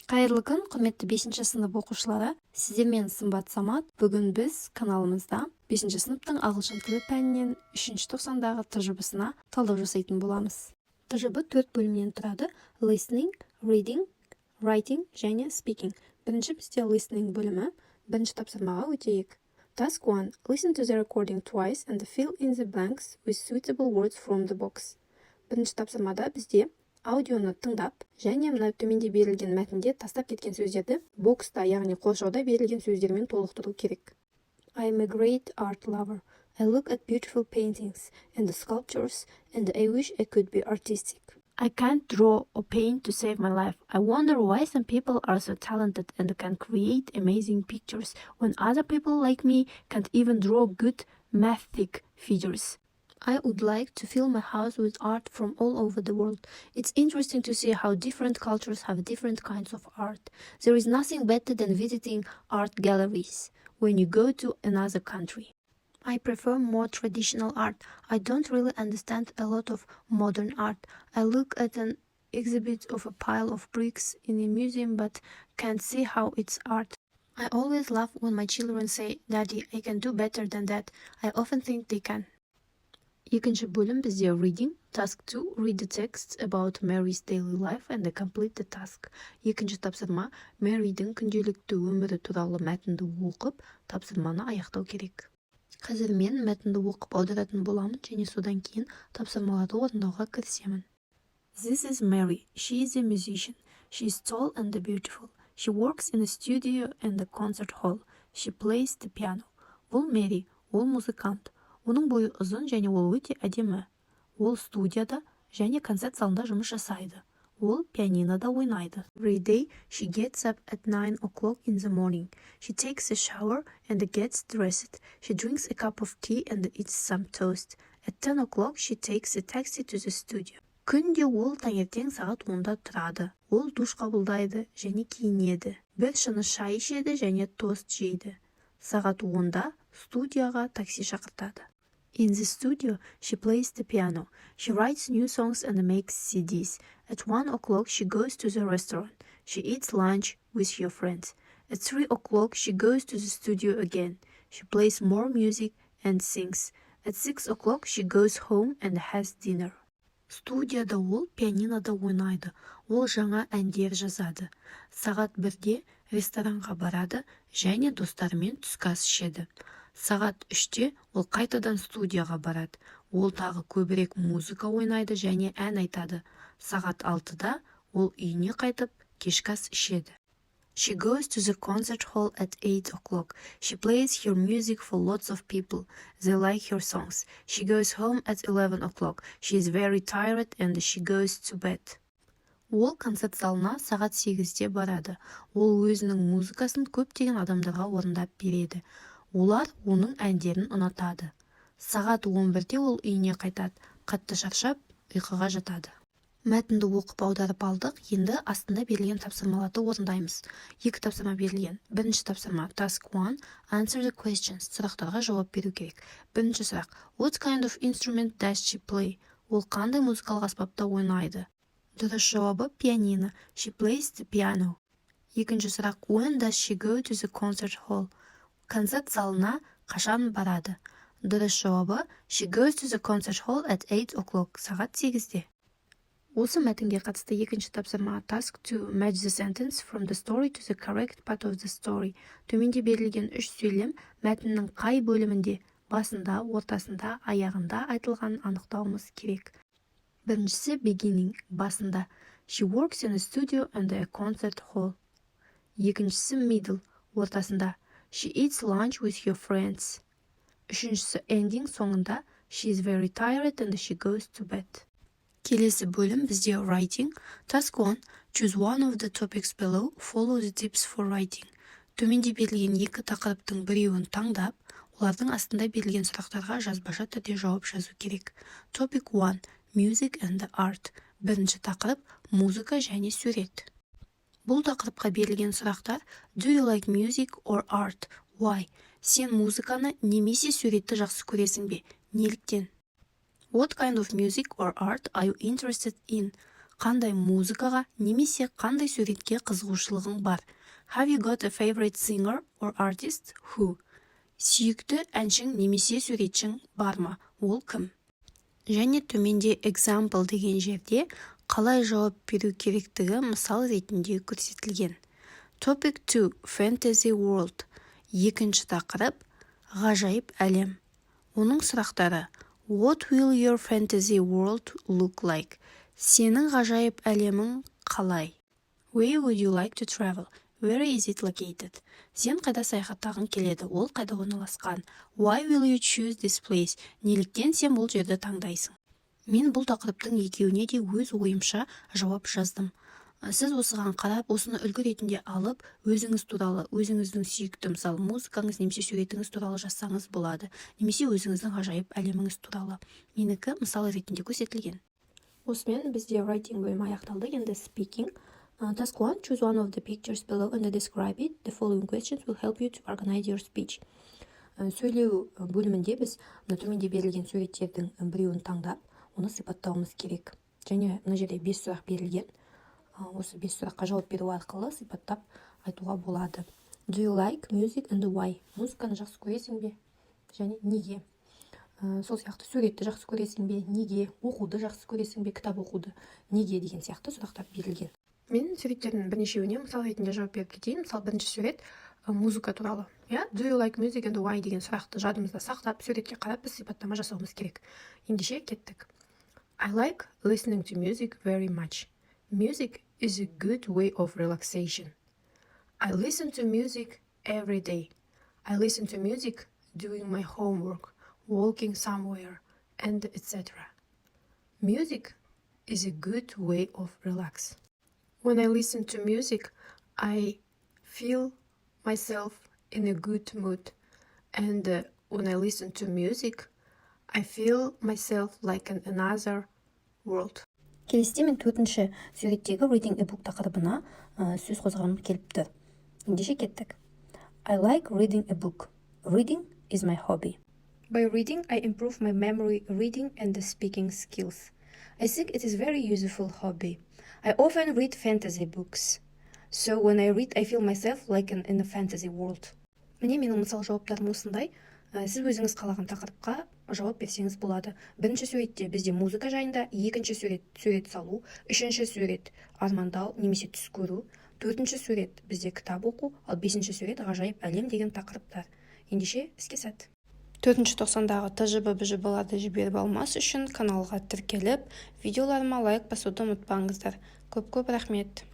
Қайырлы күн, құрметті 5-ші сынып оқушылары. Сіздермен Сымбат Самат. Бүгін біз каналымызда 5-ші сыныптың ағылшын тілі пәнінен 3-ші тоқсандағы тжб-сына талдау жасайтын боламыз. тжб 4 бөлімнен тұрады: listening, reading, writing және speaking. Бірінші бізде listening бөлімі. Бірінші тапсырмаға өтейік. Task 1. Listen to the recording twice and fill in the blanks with suitable words from the box. Бірінші тапсырмада бізде аудионы тыңдап, және мына төменде берілген мәтінде тастап кеткен сөздерді бокста, яғни қоршауда берілген сөздермен толықтыру керек. I'm a great art lover. I look at beautiful paintings and sculptures, and I wish I could be artistic. I can't draw or paint to save my life. I wonder why some people are so talented and can create amazing pictures when other people like me can't even draw good mathematic figures. I would like to fill my house with art from all over the world. It's interesting to see how different cultures have different kinds of art. There is nothing better than visiting art galleries when you go to another country. I prefer more traditional art. I don't really understand a lot of modern art. I look at an exhibit of a pile of bricks in a museum but can't see how it's art. I always laugh when my children say, "Daddy, I can do better than that." I often think they can. Екінші бөлім бізде reading. Task 2. Read the text about Mary's daily life and complete the task. Екінші тапсырма Мэридің күнделікті өмірі туралы мәтінді оқып, тапсырманы аяқтау керек. Қазір мен мәтінді оқып аударатын боламын, және содан кейін тапсырмаларды орындауға кірісемін. This is Mary. She is a musician. She is tall and beautiful. She works in a studio and a concert hall. She plays the piano. Бұл Мэри, ол музыкант. Оның бойы ұзын және ол өте әдемі. Ол студияда және концерт залында жұмыс жасайды. Ол пианинода ойнайды. Every day she gets up at 9 o'clock in the morning. She takes a shower and gets dressed. She drinks a cup of tea and eats some toast. At 10 o'clock she takes a taxi to the studio. Күнде ол таңертең сағат 10-да тұрады. Ол душ қабылдайды және киінеді. Бір шыны шай ішеді және тост жейді. Сағат 10-да студияға такси шақыртады. In the studio, she plays the piano. She writes new songs and makes CDs. At 1 o'clock, she goes to the restaurant. She eats lunch with her friends. At 3 o'clock, she goes to the studio again. She plays more music and sings. At 6 o'clock, she goes home and has dinner. Студияда ол пианинода ойнайды. Ол жаңа әндер жазады. Сағат 1-де ресторанға барады және достарымен түскі ас ішеді. Сағат 3-те ол қайтадан студияға барады. Ол тағы көбірек музыка ойнайды және ән айтады. Сағат 6-да ол үйіне қайтып кешкі ас ішеді. She goes to the concert hall at 8 o'clock. She plays her music for lots of people. They like her songs. She goes home at 11 o'clock. She is very tired and she goes to bed. Ол концерт залына сағат 8-де барады. Ол өзінің музыкасын көптеген адамдарға орындап береді. Олар оның әндерін ұнатады. Сағат 11-де ол үйіне қайтады. Қатты шаршап, ұйқыға жатады. Мәтінді оқып аударып алдық, енді астында берілген тапсырмаларды орындаймыз. Екі тапсырма берілген. Бірінші тапсырма Task 1. Answer the questions. Сұрақтарға жауап беру керек. Бірінші сұрақ. What kind of instrument does she play? Ол қандай музыкалық аспапта ойнайды? Дұрыс жауабы пианино. She plays the piano. Екінші сұрақ. When does she go to the concert hall? Концерт залына қашан барады? Дұрыс жауабы She goes to the concert hall at 8 o'clock. Сағат 8-де. Осы мәтінге қатысты екінші тапсырма Task 2. Match the sentence from the story to the correct part of the story. Төменде берілген 3 сөйлем мәтіннің қай бөлімінде, басында, ортасында, аяғында айтылғанын анықтауымыз керек. Біріншісі beginning, басында. She works in a studio and a concert hall. Екіншісі middle, ортасында. She eats lunch with her friends. Үшіншісі ending, соңында. She is very tired and she goes to bed. Келесі бөлім бізде writing. Task 1. Choose one of the topics below. Follow the tips for writing. Төменде берілген екі тақырыптың біреуін таңдап, олардың астында берілген сұрақтарға жазбаша түрде жауап жазу керек. Topic 1. Music and art. Бірінші тақырып музыка және сурет. Бұл тақырыпқа берілген сұрақтар: Do you like music or art? Why? Сен музыканы немесе суретті жақсы көресің бе? Неліктен? What kind of music or art are you interested in? қандай музыкаға немесе қандай суретке қызығушылығың бар? Have you got a favorite singer or artist? Who? Сүйікті әншің немесе суретшің бар ма? Ол кім? Және төменде example деген жерде қалай жауап беру керектігі мысал ретінде көрсетілген. Topic 2. Fantasy World. Екінші тақырып ғажайып әлем. Оның сұрақтары: What will your fantasy world look like? Сенің ғажайып әлемің қалай? Where would you like to travel? Where is it located? Сен қайда саяхаттағың келеді? Ол қайда орналасқан? Why will you choose this place? Неліктен сен бұл жерді таңдайсың? Мен бұл тақырыптың екеуіне де өз ойымша жауап жаздым. Сіз осыған қарап, осыны үлгі ретінде алып, өзіңіз туралы, өзіңіздің сүйікті, мысалы, музыкаңыз немесе суретіңіз туралы жазсаңыз болады, немесе өзіңіздің ғажайып әлеміңіз туралы. Менікі мысал ретінде көрсетілген. Осымен бізде writing бөлімі аяқталды. Енді speaking. Task 1. Choose one of the pictures below and describe it. The following questions will help you to organize your speech. Сөйлеу бөлімінде біз төменде берілген суреттердің біреуін таңдап, оны сипаттауымыз керек. Және мына жерде 5 сұрақ берілген. Осы 5 сұраққа жауап беру арқылы сипаттап айтуға болады. Do you like music and why? Музыканы жақсы көресің бе? Және неге? Сол сияқты суретті жақсы көресің бе? Неге? Оқуды жақсы көресің бе? Кітап оқуды неге? Деген сияқты сұрақтар берілген. Мен суреттердің бірнешеуіне мысал ретінде жауап беріп кетейін. Мысалы, бірінші сурет музыка туралы. Do you like music and why деген сұрақты жадымызда сақтап, суретке қарап біз сипаттама жасауымыз керек. Ендеше кеттік. I like listening to music very much. Music is a good way of relaxation. I listen to music every day. I listen to music doing my homework, walking somewhere, and etc. Music is a good way of relax. When I listen to music, I feel myself in a good mood. And when I listen to music, I feel myself like in another world. Келесіде мен төртінші суреттегі reading a book тақырыбына сөз қозғағым келіп тұр. Ендеше кеттік. I like reading a book. Reading is my hobby. By reading, I improve my memory, reading and the speaking skills. I think it is very useful hobby. I often read fantasy books. So when I read, I feel myself like in a fantasy world. Міне менің мысал жауаптарым осындай. Сіз өзіңіз қалаған тақырыпқа жауап берсеңіз болады. Бірінші суретте бізде музыка жайында, екінші сурет салу, үшінші сурет армандау немесе түс көру, төртінші сурет бізде кітап оқу, ал бесінші сурет ғажайып әлем деген тақырыптар. Ендеше іске сәт. 490-дағы ТЖБ-БЖБ-ларды жіберіп алмас үшін каналға тіркеліп, видеоларыма лайк басуды ұмытпаңыздар. Көп-көп рахмет.